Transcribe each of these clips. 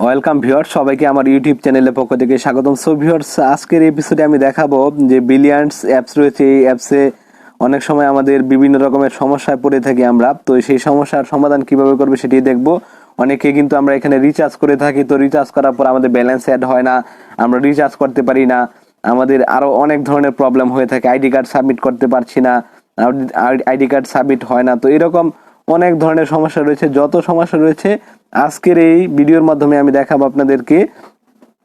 Welcome viewers, সবাইকে আমার YouTube চ্যানেলের পক্ষ থেকে স্বাগতম। সো ভিউয়ার্স, আজকের এপিসোডে আমি দেখাবো যে ব্রিলিয়ান্টস অ্যাপস রয়েছে। এই অ্যাপসে অনেক সময় আমাদের বিভিন্ন রকমের সমস্যায় পড়ে থাকি আমরা, তো সেই সমস্যার সমাধান কিভাবে করবে সেটি দেখবো। অনেকে কিন্তু আমরা এখানে রিচার্জ করে থাকি, তো রিচার্জ করার পর আমাদের ব্যালেন্স অ্যাড হয় না, আমরা রিচার্জ করতে পারি না, আমাদের আরও অনেক ধরনের প্রবলেম হয়ে থাকে, আইডি কার্ড সাবমিট করতে পারছি না, আইডি কার্ড সাবমিট হয় না। তো এরকম অনেক ধরনের সমস্যা রয়েছে। যত সমস্যা রয়েছে আজকের এই ভিডিওর মাধ্যমে আমি দেখাবো আপনাদেরকে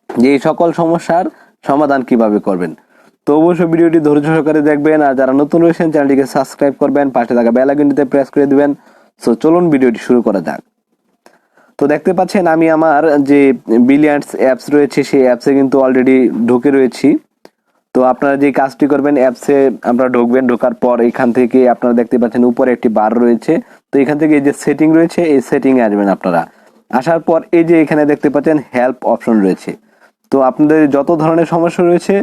যে এই সকল সমস্যার সমাধান কিভাবে করবেন। তো অবশ্যই ভিডিওটি ধৈর্য সহকারে দেখবেন, আর যারা নতুন রয়েছেন চ্যানেলটিকে সাবস্ক্রাইব করবেন, পাশে থাকা বেল আইকনটিতে প্রেস করে দিবেন। সো চলুন ভিডিওটি শুরু করা যাক। তো দেখতে পাচ্ছেন আমি আমার যে ব্রিলিয়ান্টস অ্যাপস রয়েছে সেই অ্যাপসে কিন্তু অলরেডি ঢুকে রয়েছি। তো আপনারা যে কাজটি করবেন, অ্যাপসে আপনারা ঢুকবেন, ঢোকার পর এখান থেকে আপনারা দেখতে পাচ্ছেন উপরে একটি বার রয়েছে। তো এখান থেকে এই যে সেটিং রয়েছে এই সেটিংয়ে আসবেন আপনারা। আসার পর এই যে এখানে দেখতে পাচ্ছেন হেল্প অপশন রয়েছে। তো আপনাদের যত ধরনের সমস্যা রয়েছে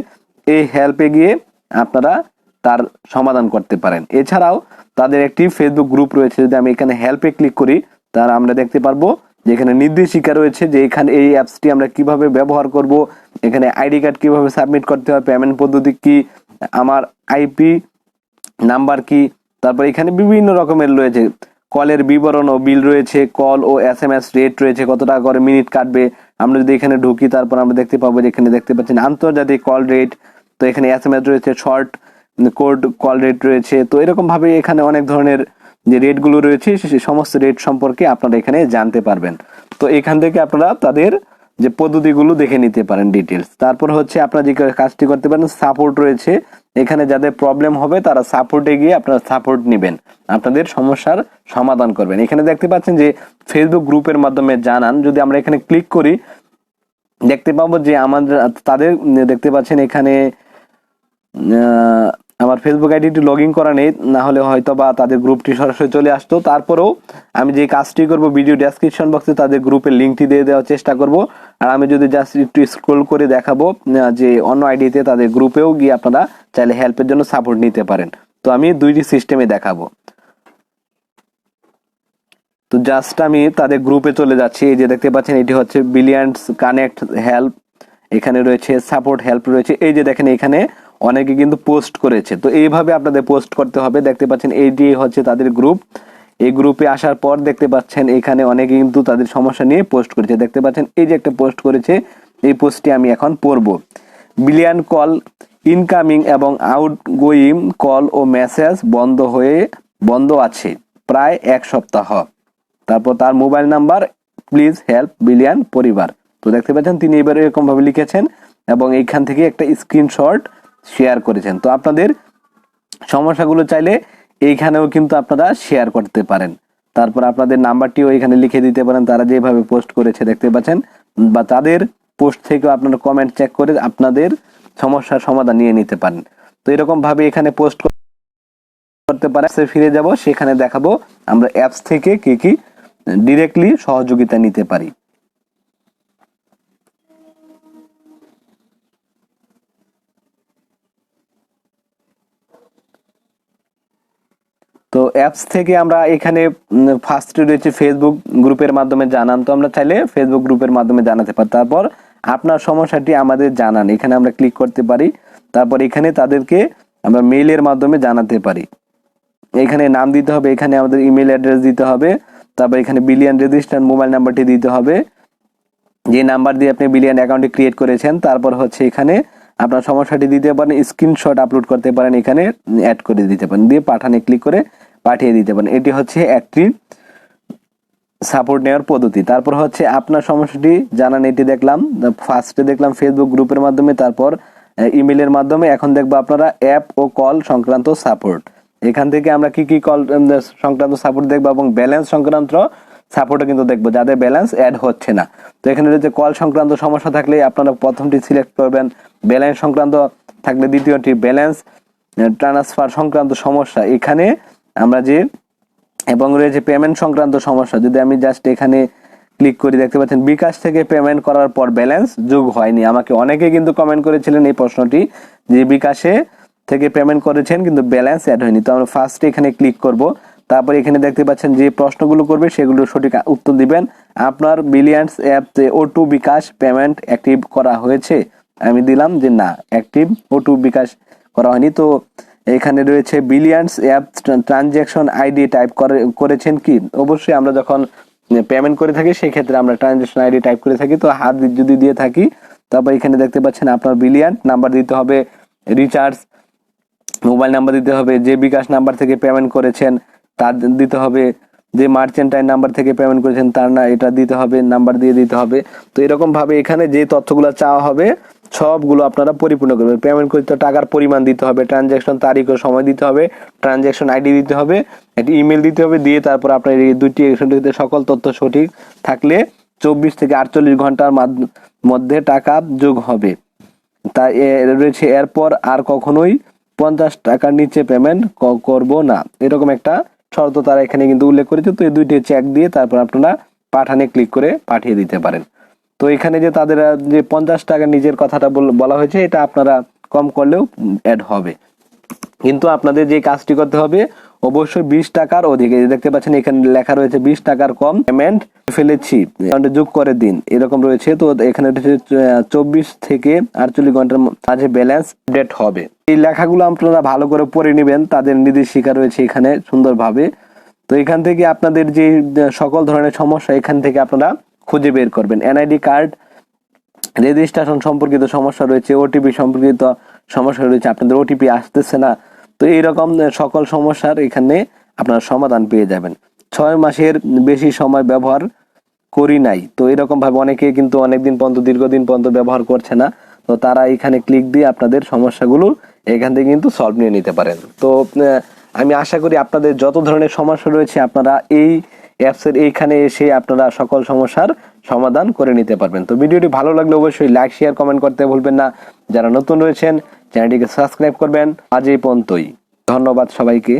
এই হেল্পে গিয়ে আপনারা তার সমাধান করতে পারেন। এছাড়াও তাদের একটি ফেসবুক গ্রুপ রয়েছে। যদি আমি এখানে হেল্পে ক্লিক করি তাহলে আমরা দেখতে পারবো যে এখানে নির্দেশিকা রয়েছে যে এখানে এই অ্যাপসটি আমরা কিভাবে ব্যবহার করব, এখানে আইডি কার্ড কিভাবে সাবমিট করতে হয়, পেমেন্ট পদ্ধতি কি, আমার আইপি নাম্বার কি, তারপর এখানে বিভিন্ন রকমের রয়েছে, কলের বিবরণ ও বিল রয়েছে, কল ও এসএমএস রেট রয়েছে, কত টাকা করে মিনিট কাটবে। আমরা যদি এখানে ঢুকি তারপর আমরা দেখতে পাবো যে এখানে দেখতে পাচ্ছেন আন্তর্জাতিক কল রেট, তো এখানে এসএমএস রয়েছে, শর্ট কোড কল রেট রয়েছে। তো এরকম ভাবে এখানে অনেক ধরনের যে রেটগুলো রয়েছে সেই সমস্ত রেট সম্পর্কে আপনারা এখানে জানতে পারবেন। তো এখান থেকে আপনারা তাদের যে পদ্ধতিগুলো দেখে নিতে পারেন ডিটেলস। তারপর হচ্ছে আপনারা যে কাজটি করতে পারেন, সাপোর্ট রয়েছে, এখানে যাদের প্রবলেম হবে তারা সাপোর্টে গিয়ে আপনারা সাপোর্ট নেবেন, আপনাদের সমস্যার সমাধান করবেন। এখানে দেখতে পাচ্ছেন যে ফেসবুক গ্রুপের মাধ্যমে জানান। যদি আমরা এখানে ক্লিক করি দেখতে পাবো যে আমাদের তাদের দেখতে পাচ্ছেন এখানে আমার ফেসবুক আইডিটি লগ ইন করা নেই, না হলে হয়তো বা তাদের গ্রুপটি সরাসরি চলে আসতো। তারপরেও আমি যে কাজটি করব, ভিডিও ডেসক্রিপশন বক্সে তাদের গ্রুপের লিঙ্কটি দিয়ে দেওয়ার চেষ্টা করব। আর আমি যদি জাস্ট একটু স্ক্রল করে দেখাবো যে অন্য আইডিতে তাদের গ্রুপেও গিয়ে আপনারা চাইলে হেল্পের জন্য সাপোর্ট নিতে পারেন। তো আমি দুইটি সিস্টেমে দেখাবো। তো জাস্ট আমি তাদের গ্রুপে চলে যাচ্ছি। এই যে দেখতে পাচ্ছেন এটি হচ্ছে ব্রিলিয়ান্টস কানেক্ট হেল্প, এখানে রয়েছে সাপোর্ট হেল্প রয়েছে। এই যে দেখেন এখানে অনেকে কিন্তু পোস্ট করেছে, তো এইভাবে আপনাদের পোস্ট করতে হবে। দেখতে পাচ্ছেন এইটি হচ্ছে তাদের গ্রুপ। এই গ্রুপে আসার পর দেখতে পাচ্ছেন এখানে অনেকে কিন্তু তাদের সমস্যা নিয়ে পোস্ট করেছে। দেখতে পাচ্ছেন এই যে একটা পোস্ট করেছে, এই পোস্টটি আমি এখন পড়বো। ব্রিলিয়ান্ট কল ইনকামিং এবং আউটগোয়িং কল ও মেসেজ বন্ধ আছে প্রায় এক সপ্তাহ। তারপর তার mobile number, please help brilliant পরিবার। তো দেখতে পাচ্ছেন তিনি এবারে এরকম ভাবে লিখেছেন এবং এইখান থেকে একটা স্ক্রিনশট শেয়ার করেছেন। তো আপনাদের সমস্যাগুলো চাইলে এইখানেও কিন্তু আপনারা শেয়ার করতে পারেন। তারপর আপনাদের নাম্বারটিও এখানে লিখে দিতে পারেন, তারা যেভাবে পোস্ট করেছে দেখতে পাচ্ছেন, বা তাদের পোস্ট থেকেও আপনারা কমেন্ট চেক করে আপনাদের সমস্যার সমাধান নিয়ে নিতে পারেন। তো এরকম ভাবে এখানে পোস্ট করতে পারেন। ফিরে যাব, সেখানে দেখাবো আমরা অ্যাপস থেকে কি কি ডিরেক্টলি সহযোগিতা নিতে পারি। তো অ্যাপস থেকে আমরা এখানে ফার্স্টে রয়েছে ফেসবুক গ্রুপের মাধ্যমে জানান। তো আমরা চাইলে ফেসবুক গ্রুপের মাধ্যমে জানাতে পারি। তারপর আপনার সমস্যাটি আমাদের জানান, এখানে আমরা ক্লিক করতে পারি। তারপর এখানে তাদেরকে আমরা মেইলের মাধ্যমে জানাতে পারি। এখানে নাম দিতে হবে, এখানে আমাদের ইমেল অ্যাড্রেস দিতে হবে, তারপর এখানে ব্রিলিয়ান্ট রেজিস্টার্ড মোবাইল নাম্বারটি দিতে হবে, যে নাম্বার দিয়ে আপনি ব্রিলিয়ান্ট অ্যাকাউন্টটি ক্রিয়েট করেছেন। তারপর হচ্ছে এখানে আপনার সমস্যাটি দিতে পারেন, স্ক্রিনশট আপলোড করতে পারেন, এখানে অ্যাড করে দিতে পারেন, দিয়ে পাঠানে ক্লিক করে পাঠিয়ে দিতে পারেন। এটি হচ্ছে একটি সাপোর্ট নেওয়ার পদ্ধতি। তারপর হচ্ছে আপনার সমস্যাটি জানান, এটি দেখলাম ফার্স্টে দেখলাম ফেসবুক গ্রুপের মাধ্যমে, তারপর ইমেলের মাধ্যমে। এখন দেখবো আপনারা অ্যাপ ও কল সংক্রান্ত সাপোর্ট। এখান থেকে আমরা কি কি কল সংক্রান্ত সাপোর্ট দেখবো এবং ব্যালেন্স সংক্রান্ত সাপোর্টও কিন্তু দেখবো, যাদের ব্যালেন্স অ্যাড হচ্ছে না। তো এখানে রয়েছে কল সংক্রান্ত সমস্যা থাকলে আপনারা প্রথমটি সিলেক্ট করবেন, ব্যালেন্স সংক্রান্ত থাকলে দ্বিতীয়টি, ব্যালেন্স ট্রান্সফার সংক্রান্ত সমস্যা এখানে আমরা যে, এবং রয়েছে পেমেন্ট সংক্রান্ত সমস্যা। যদি আমি জাস্ট এখানে ক্লিক করি দেখতে পাচ্ছেন বিকাশ থেকে পেমেন্ট করার পর ব্যালেন্স যোগ হয়নি। আমাকে অনেকে কিন্তু কমেন্ট করেছিলেন এই প্রশ্নটি যে বিকাশে থেকে পেমেন্ট করেছেন কিন্তু ব্যালেন্স অ্যাড হয়নি। তো আমরা ফার্স্টে এখানে ক্লিক করব। তারপর এখানে দেখতে পাচ্ছেন যে প্রশ্নগুলো করবে সেগুলো সঠিক উত্তর দিবেন। আপনার ব্রিলিয়ান্ট অ্যাপে O2 বিকাশ পেমেন্ট অ্যাক্টিভ করা হয়েছে? আমি দিলাম যে না, অ্যাক্টিভ O2 বিকাশ করা হয়নি। তো এখানে রয়েছে brilliant app transaction ID type করেছেন কি? অবশ্যই আমরা যখন পেমেন্ট করে থাকি সেই ক্ষেত্রে আমরা ট্রানজ্যাকশন আইডি টাইপ করে থাকি। তো হাত যদি দিয়ে থাকি, তারপর এখানে দেখতে পাচ্ছেন আপনার ব্রিলিয়ান্ট নাম্বার দিতে হবে, রিচার্জ মোবাইল নাম্বার দিতে হবে, যে বিকাশ নাম্বার থেকে পেমেন্ট করেছেন তার দিতে হবে, যে মার্চেন্টাইন নাম্বার থেকে পেমেন্ট করেছেন তার না এটা দিতে হবে, নাম্বার দিয়ে দিতে হবে। তো এরকম ভাবে এখানে যে তথ্যগুলো চাওয়া হবে সবগুলো আপনারা পরিপূর্ণ করবেন। পেমেন্ট করতে টাকার পরিমাণ দিতে হবে, ট্রানজ্যাকশন তারিখ ও সময় দিতে হবে, ট্রানজ্যাকশন আইডি দিতে হবে, একটি ইমেল দিতে হবে, দিয়ে তারপর আপনার এই দুটি সকল তথ্য সঠিক থাকলে 24 থেকে 48 ঘন্টার মধ্যে টাকা যোগ হবে। তাই রয়েছে এরপর আর কখনোই 50 টাকার নিচে পেমেন্ট করব না, এরকম একটা শর্ত তারা এখানে কিন্তু উল্লেখ করেছে। তো এই দুইটি চেক দিয়ে তারপর আপনারা পাঠানে ক্লিক করে পাঠিয়ে দিতে পারেন। তো এখানে যে তাদের যে 50 টাকার নিচের কথাটা বলা হয়েছে, এটা আপনারা কম করলেও অ্যাড হবে, কিন্তু আপনাদের যে কাজটি করতে হবে অবশ্যই 20 টাকার অধিক। দেখতে পাচ্ছেন এখানে লেখা রয়েছে 20 টাকার কম পেমেন্ট ফেলেছি, যোগ করে দিন, এরকম রয়েছে। তো এখানে 24 থেকে 48 ঘন্টার মাঝে ব্যালেন্স আপডেট হবে। এই লেখাগুলো আপনারা ভালো করে পড়ে নেবেন, তাদের নির্দেশিকা রয়েছে এখানে সুন্দরভাবে। তো এখান থেকে আপনাদের যে সকল ধরনের সমস্যা এখান থেকে আপনারা খুঁজে বের করবেন। এনআইডি কার্ড রেজিস্ট্রেশন সম্পর্কিত সমস্যা রয়েছে, ওটিপি সম্পর্কিত সমস্যা রয়েছে, আপনাদের ওটিপি আসতেছে না। তো এইরকম সকল সমস্যার এখানে আপনারা সমাধান পেয়ে যাবেন। 6 মাসের বেশি সময় ব্যবহার করি নাই, তো এরকম ভাবে অনেকে কিন্তু অনেকদিন পর্যন্ত দীর্ঘদিন পর্যন্ত ব্যবহার করছে না। তো তারা এখানে ক্লিক দিয়ে আপনাদের সমস্যাগুলো এখান থেকে কিন্তু সলভ নিয়ে নিতে পারেন। তো আমি আশা করি আপনাদের যত ধরনের সমস্যা রয়েছে আপনারা এই অ্যাপসের এইখানে এসে আপনারা সকল সমস্যার সমাধান করে নিতে পারবেন। তো ভিডিওটি ভালো লাগলে অবশ্যই লাইক শেয়ার কমেন্ট করতে ভুলবেন না। যারা নতুন রয়েছেন চ্যানেলটিকে সাবস্ক্রাইব করবেন। আজ এই পর্যন্তই, ধন্যবাদ সবাইকে।